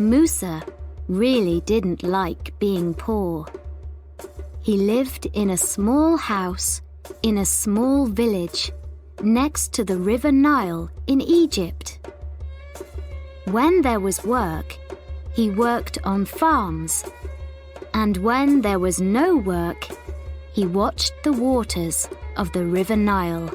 Musa really didn't like being poor. He lived in a small house in a small village next to the River Nile in Egypt. When there was work, he worked on farms, and when there was no work, he watched the waters of the River Nile.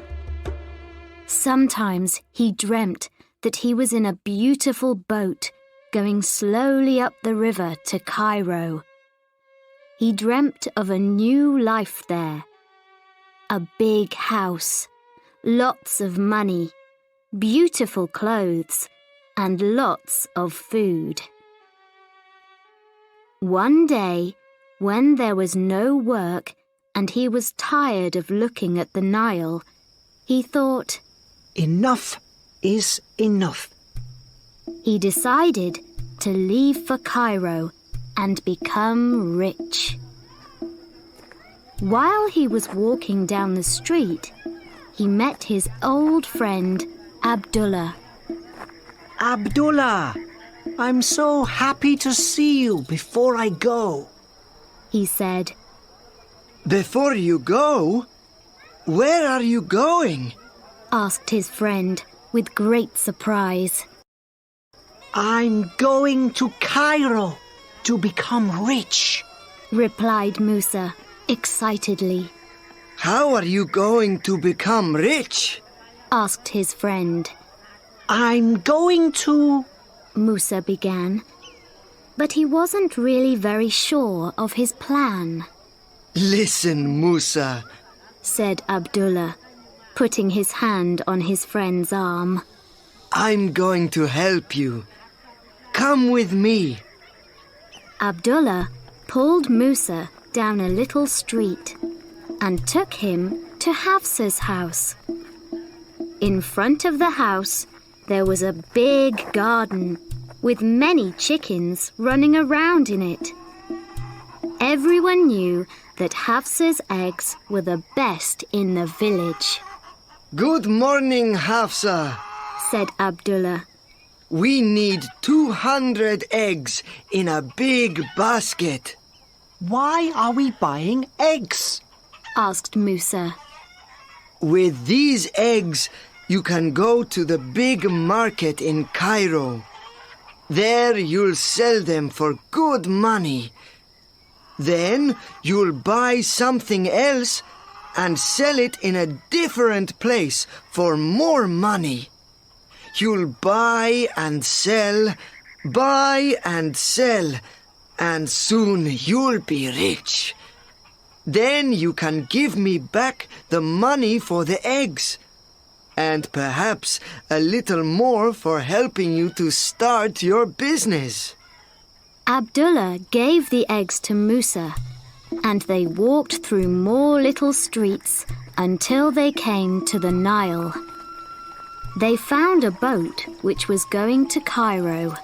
Sometimes he dreamt that he was in a beautiful boat going slowly up the river to Cairo. He dreamt of a new life there. A big house, lots of money, beautiful clothes, and lots of food. One day, when there was no work and he was tired of looking at the Nile, he thought, "Enough is enough." He decided to leave for Cairo and become rich. While he was walking down the street, he met his old friend Abdullah. "Abdullah, I'm so happy to see you before I go," he said. "Before you go? Where are you going?" asked his friend with great surprise. "I'm going to Cairo to become rich," replied Musa excitedly. "How are you going to become rich?" asked his friend. "I'm going to..." Musa began, but he wasn't really very sure of his plan. "Listen, Musa," said Abdullah, putting his hand on his friend's arm. "I'm going to help you. Come with me." Abdullah pulled Musa down a little street and took him to Hafsa's house. In front of the house, there was a big garden with many chickens running around in it. Everyone knew that Hafsa's eggs were the best in the village. "Good morning, Hafsa," said Abdullah. "We need 200 eggs in a big basket." "Why are we buying eggs?" asked Musa. "With these eggs, you can go to the big market in Cairo. There you'll sell them for good money. Then you'll buy something else and sell it in a different place for more money. You'll buy and sell, and soon you'll be rich. Then you can give me back the money for the eggs, and perhaps a little more for helping you to start your business." Abdullah gave the eggs to Musa, and they walked through more little streets until they came to the Nile. They found a boat which was going to Cairo.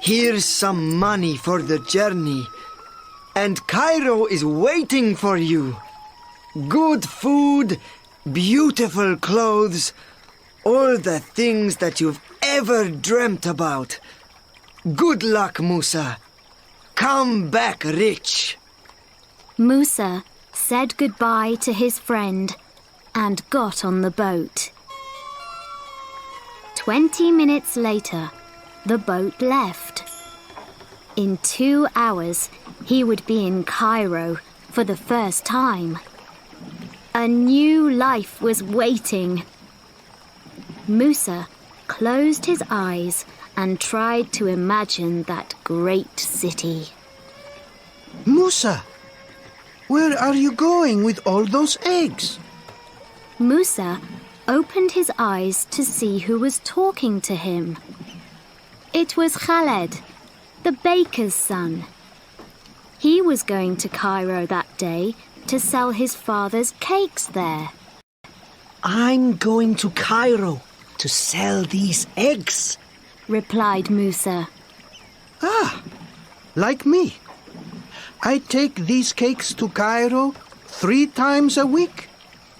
"Here's some money for the journey, and Cairo is waiting for you. Good food, beautiful clothes, all the things that you've ever dreamt about. Good luck, Musa. Come back rich." Musa said goodbye to his friend and got on the boat. 20 minutes later, the boat left. In 2 hours, he would be in Cairo for the first time. A new life was waiting. Musa closed his eyes and tried to imagine that great city. "Musa, where are you going with all those eggs?" Musa opened his eyes to see who was talking to him. It was Khaled, the baker's son. He was going to Cairo that day to sell his father's cakes there. "I'm going to Cairo to sell these eggs," replied Musa. "Ah, like me. I take these cakes to Cairo 3 times a week,"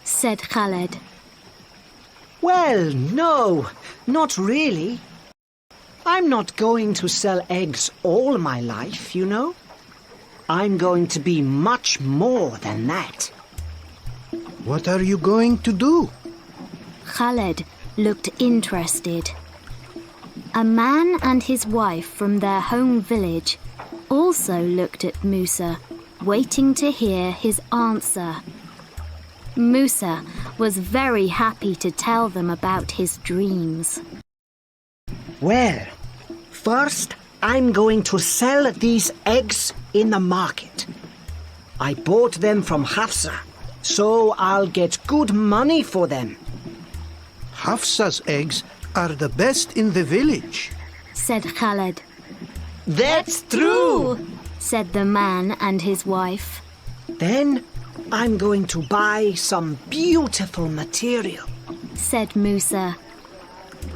said Khaled. "Well, no, not really. I'm not going to sell eggs all my life, you know. I'm going to be much more than that. What are you going to do? Khaled looked interested. A man and his wife from their home village also looked at Musa, waiting to hear his answer. Musa was very happy to tell them about his dreams. Well, first I'm going to sell these eggs in the market. I bought them from Hafsa, so I'll get good money for them. Hafsa's eggs are the best in the village, Said Khaled. That's true, Said the man and his wife. Then I'm going to buy some beautiful material. Said Musa.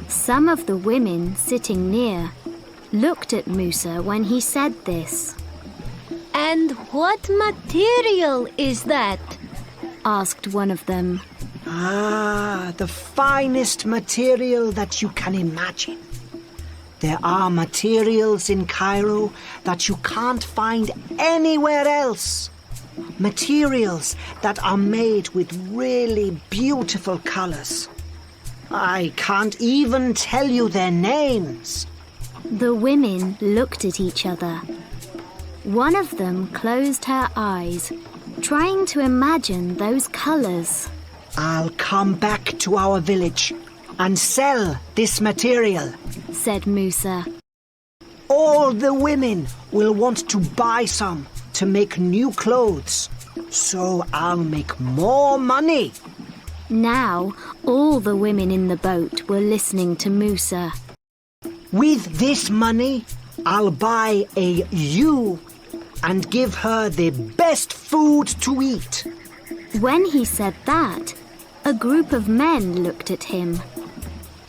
Some of the women sitting near looked at Musa when he said this. And what material is that? Asked one of them. Ah, the finest material that you can imagine. There are materials in Cairo that you can't find anywhere else. Materials that are made with really beautiful colors. I can't even tell you their names. The women looked at each other. One of them closed her eyes, trying to imagine those colors. I'll come back to our village and sell this material. Said Musa. All the women will want to buy some to make new clothes. So I'll make more money. Now all the women in the boat were listening to Musa. With this money, I'll buy a ewe and give her the best food to eat. When he said that, a group of men looked at him.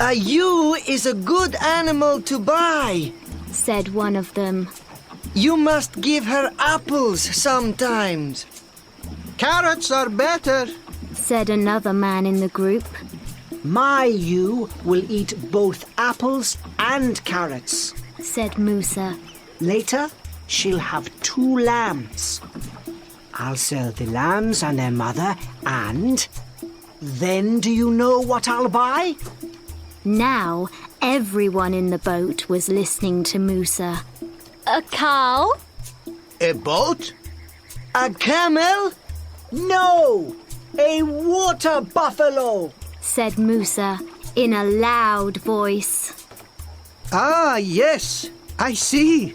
A ewe is a good animal to buy. Said one of them. You must give her apples sometimes. Carrots are better. Said another man in the group. My ewe will eat both apples and carrots. Said Musa. Later, she'll have 2 lambs. I'll sell the lambs and their mother, and then do you know what I'll buy? Now everyone in the boat was listening to Musa. A cow? A boat? A camel? No! A water buffalo! Said Musa in a loud voice. Ah, yes, I see.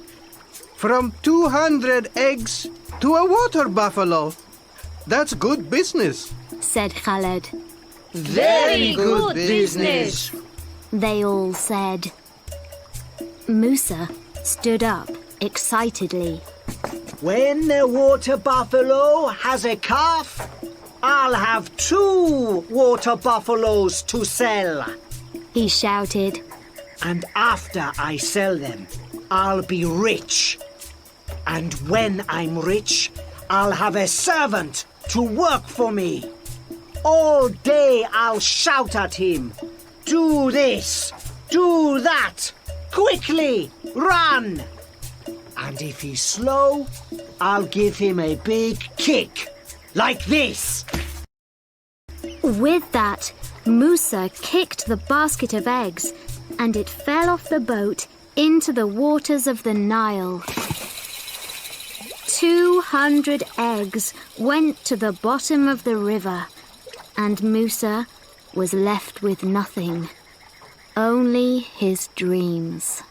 From 200 eggs to a water buffalo. That's good business. Said Khaled. Very good business. They all said. Musa stood up excitedly. When the water buffalo has a calf, I'll have 2 water buffaloes to sell. He shouted. And after I sell them, I'll be rich. And when I'm rich, I'll have a servant to work for me. All day I'll shout at him. Do this, do that, quickly, run. And if he's slow, I'll give him a big kick, like this. With that, Musa kicked the basket of eggs and it fell off the boat into the waters of the Nile. 200 eggs went to the bottom of the river, and Musa was left with nothing, only his dreams.